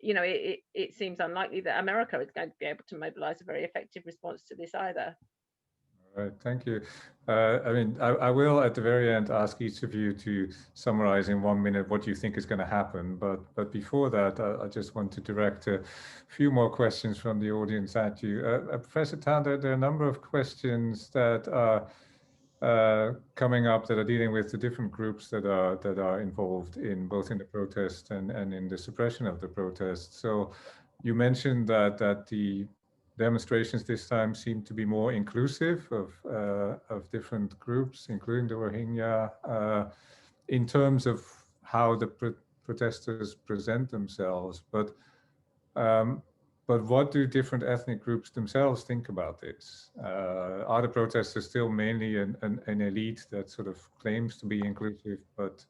you know, it seems unlikely that America is going to be able to mobilize a very effective response to this either. All right, thank you. I mean, I will at the very end ask each of you to summarize in 1 minute what you think is going to happen. But before that, I just want to direct a few more questions from the audience at you. Professor Tan, there are a number of questions that are coming up that are dealing with the different groups that are involved in both in the protest and in the suppression of the protest. So you mentioned that the demonstrations this time seem to be more inclusive of different groups, including the Rohingya, in terms of how the protesters present themselves. But what do different ethnic groups themselves think about this? Are the protesters still mainly an elite that sort of claims to be inclusive, but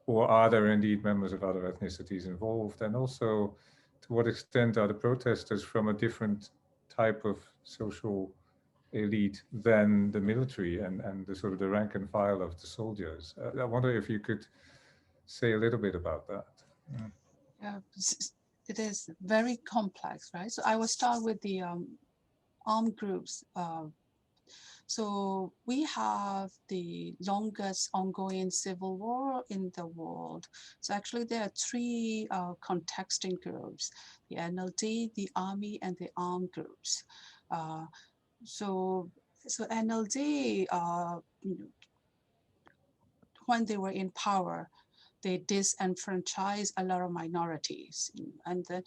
or are there indeed members of other ethnicities involved? And also, to what extent are the protesters from a different type of social elite than the military and the sort of the rank and file of the soldiers? I wonder if you could say a little bit about that. Yeah, it is very complex, right? So I will start with the armed groups. So we have the longest ongoing civil war in the world. So actually there are three contexting groups: the NLD, the army, and the armed groups. So NLD, when they were in power, they disenfranchised a lot of minorities, and the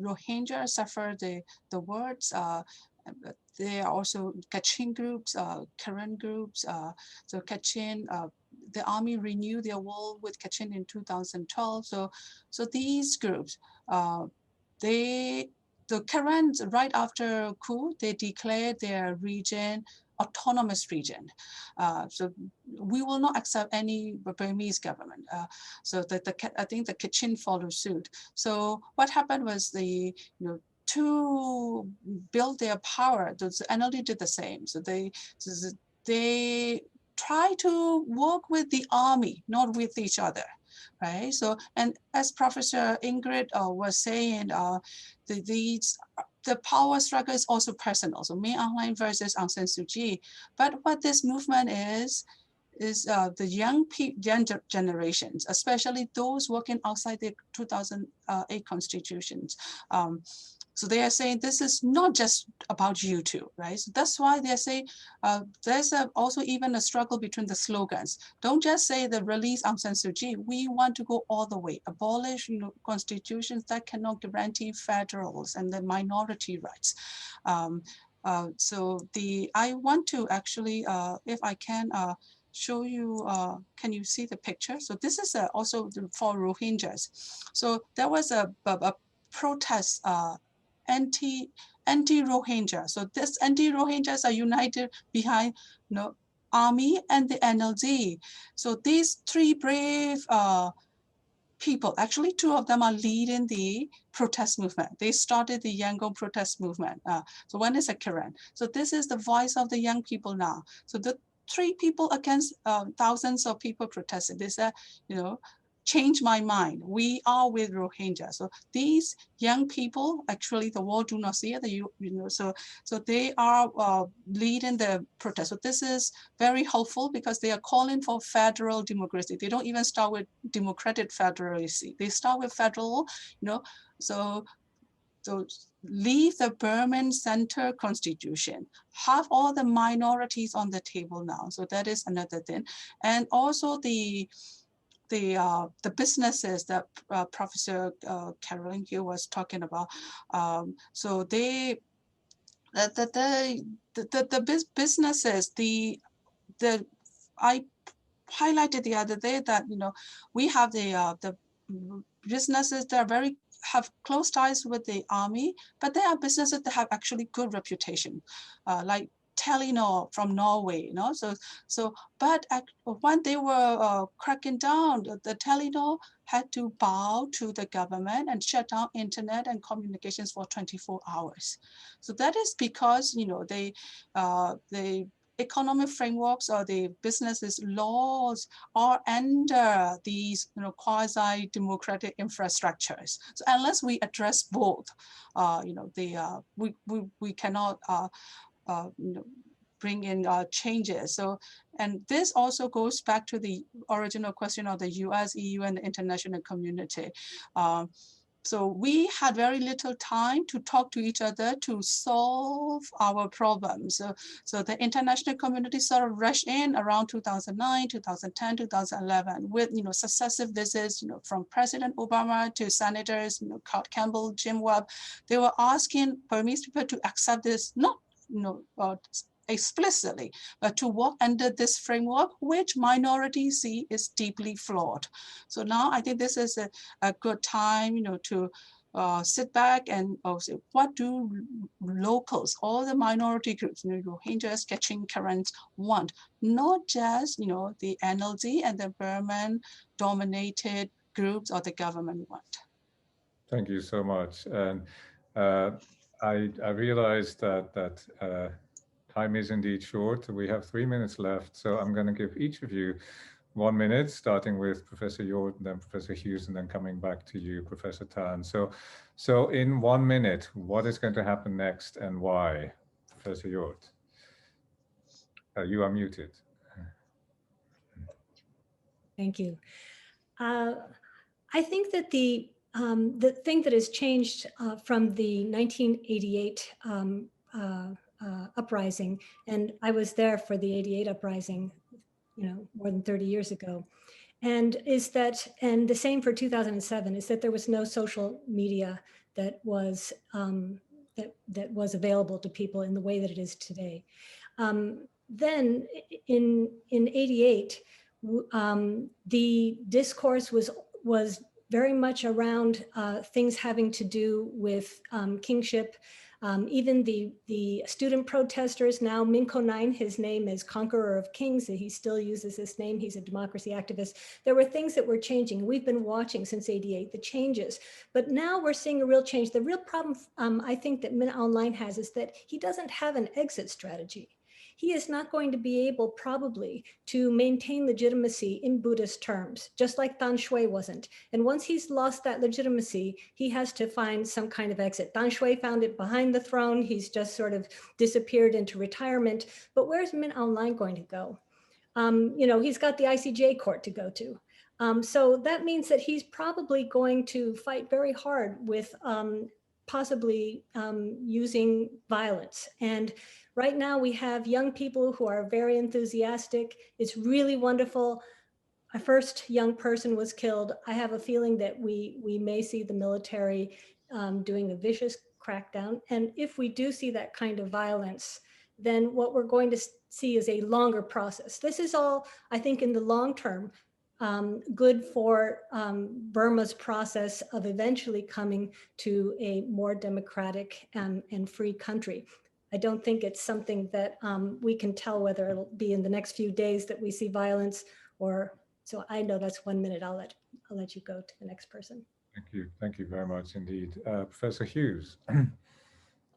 Rohingya suffered the worst. There are also Kachin groups, Karen groups. So Kachin, the army renewed their war with Kachin in 2012. So these groups, the Karens, right after Coup, they declared their region autonomous region. So we will not accept any Burmese government. So I think the Kachin followed suit. So what happened was to build their power, the NLD did the same. So they try to work with the army, not with each other, right? So, and as Professor Ingrid was saying, the power struggle is also personal. So Min Aung Hlaing versus Aung San Suu Kyi. But what this movement is the young generations, especially those working outside the 2008 constitutions. So they are saying this is not just about you two, right? So that's why they say there's also even a struggle between the slogans. Don't just say the release Aung San Suu Kyi. We want to go all the way, abolish constitutions that cannot guarantee federals and the minority rights. So I want to actually, if I can, show you, can you see the picture? So this is also for Rohingyas. So there was a protest, anti-Rohingya. So this anti-Rohingyas are united behind army and the NLD. So these three brave people, actually two of them are leading the protest movement. They started the Yangon protest movement. So one is a Karen. So this is the voice of the young people now. So the three people against thousands of people protesting. They said, change my mind. We are with Rohingya. So these young people, actually, the world do not see it. So they are leading the protest. So this is very helpful because they are calling for federal democracy. They don't even start with democratic federalism. They start with federal. So so leave the Burman Center Constitution, have all the minorities on the table now. So that is another thing. And also the businesses that Professor Carolyn Hughes was talking about. So the businesses, I highlighted the other day that, you know, we have the businesses that are have close ties with the army, but there are businesses that have actually good reputation, like Telenor from Norway, you know. But when they were cracking down, the Telenor had to bow to the government and shut down internet and communications for 24 hours. So that is because, you know, the economic frameworks or the businesses laws are under these, you know, quasi-democratic infrastructures. So unless we address both, you know, we cannot you know, bring in changes. So, and this also goes back to the original question of the US, EU, and the international community. So we had very little time to talk to each other to solve our problems. So the international community sort of rushed in around 2009, 2010, 2011 with, you know, successive visits, you know, from President Obama to senators, you know, Campbell, Jim Webb. They were asking Burmese people to accept this, not, you know, explicitly, but to work under this framework, which minorities see is deeply flawed. So now I think this is a good time, you know, to sit back and say, what do locals, all the minority groups, you know, Rohingyas, Kachin, Karens want? Not just, you know, the NLD and the Burman dominated groups or the government want. Thank you so much. And I realized that time is indeed short. We have 3 minutes left, so I'm going to give each of you 1 minute, starting with Professor Jord, and then Professor Hughes, and then coming back to you, Professor Tan. So in 1 minute, what is going to happen next and why? Professor Jord, you are muted. Thank you. I think that the thing that has changed from the 1988 uprising, and I was there for the 88 uprising, you know, more than 30 years ago, and the same for 2007, is that there was no social media that was that was available to people in the way that it is today. Then in 88, the discourse was very much around things having to do with kingship. Even the student protesters, now Minko 9, his name is Conqueror of Kings, and he still uses this name. He's a democracy activist. There were things that were changing. We've been watching since 88, the changes. But now we're seeing a real change. The real problem I think that Min Aung Hlaing has is that he doesn't have an exit strategy. He is not going to be able probably to maintain legitimacy in Buddhist terms, just like Dan Shui wasn't. And once he's lost that legitimacy, he has to find some kind of exit. Dan Shui found it behind the throne. He's just sort of disappeared into retirement. But where's Min Aung Hlaing going to go? You know, he's got the ICJ court to go to. So that means that he's probably going to fight very hard with possibly using violence. And right now we have young people who are very enthusiastic. It's really wonderful. A first young person was killed. I have a feeling that we may see the military doing a vicious crackdown. And if we do see that kind of violence, then what we're going to see is a longer process. This is all, I think, in the long term, good for Burma's process of eventually coming to a more democratic and free country. I don't think it's something that we can tell whether it'll be in the next few days that we see violence, or, so I know that's 1 minute. I'll let you go to the next person. Thank you very much indeed. Professor Hughes,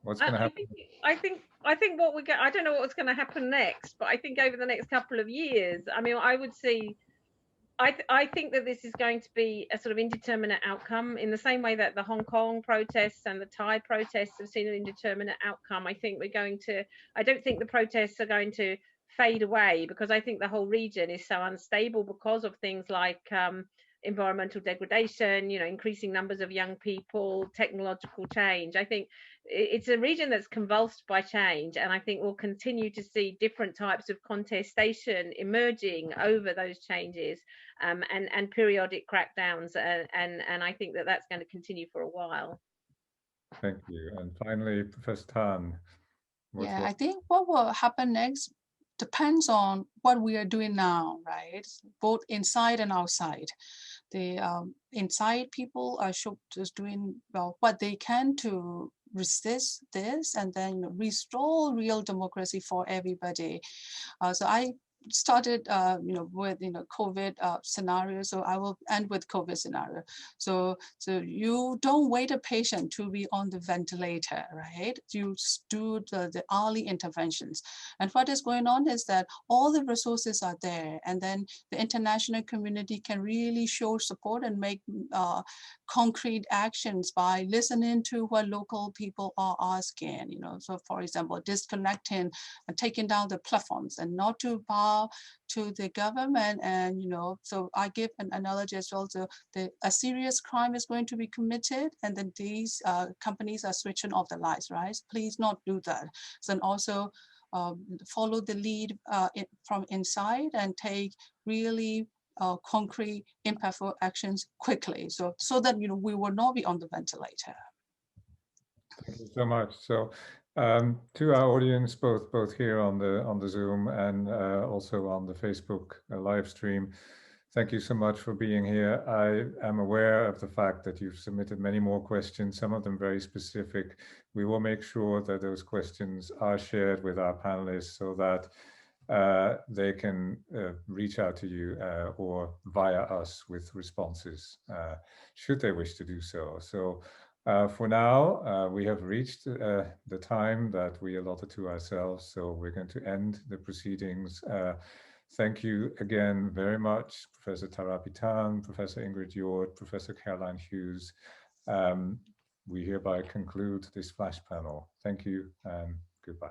what's going to happen? I think what we get, I don't know what's going to happen next, but I think over the next couple of years, I mean, I would see, I think that this is going to be a sort of indeterminate outcome, in the same way that the Hong Kong protests and the Thai protests have seen an indeterminate outcome. I think I don't think the protests are going to fade away, because I think the whole region is so unstable because of things like environmental degradation, increasing numbers of young people, technological change. I think it's a region that's convulsed by change, and I think we'll continue to see different types of contestation emerging over those changes, and periodic crackdowns, and I think that that's going to continue for a while. Thank you. And finally, Professor Tan. Yeah, I think what will happen next depends on what we are doing now, right? Both inside and outside. The inside people are just doing what they can to resist this and then restore real democracy for everybody. So I started with COVID scenario, so I will end with COVID scenario. So you don't wait a patient to be on the ventilator, right? You do the early interventions. And what is going on is that all the resources are there, and then the international community can really show support and make concrete actions by listening to what local people are asking. So for example, disconnecting and taking down the platforms and not to bow to the government. And so I give an analogy as well. So a serious crime is going to be committed, and then these companies are switching off the lights, right? Please not do that. So and also follow the lead from inside and take really concrete, impactful actions quickly, so that we will not be on the ventilator. Thank you so much. So to our audience, both here on the Zoom and also on the Facebook live stream, thank you so much for being here. I am aware of the fact that you've submitted many more questions, some of them very specific. We will make sure that those questions are shared with our panelists so that they can reach out to you or via us with responses, should they wish to do so. So for now, we have reached the time that we allotted to ourselves, so we're going to end the proceedings. Thank you again very much, Professor Tharaphi Tan, Professor Ingrid Jord, Professor Caroline Hughes. We hereby conclude this flash panel. Thank you and goodbye.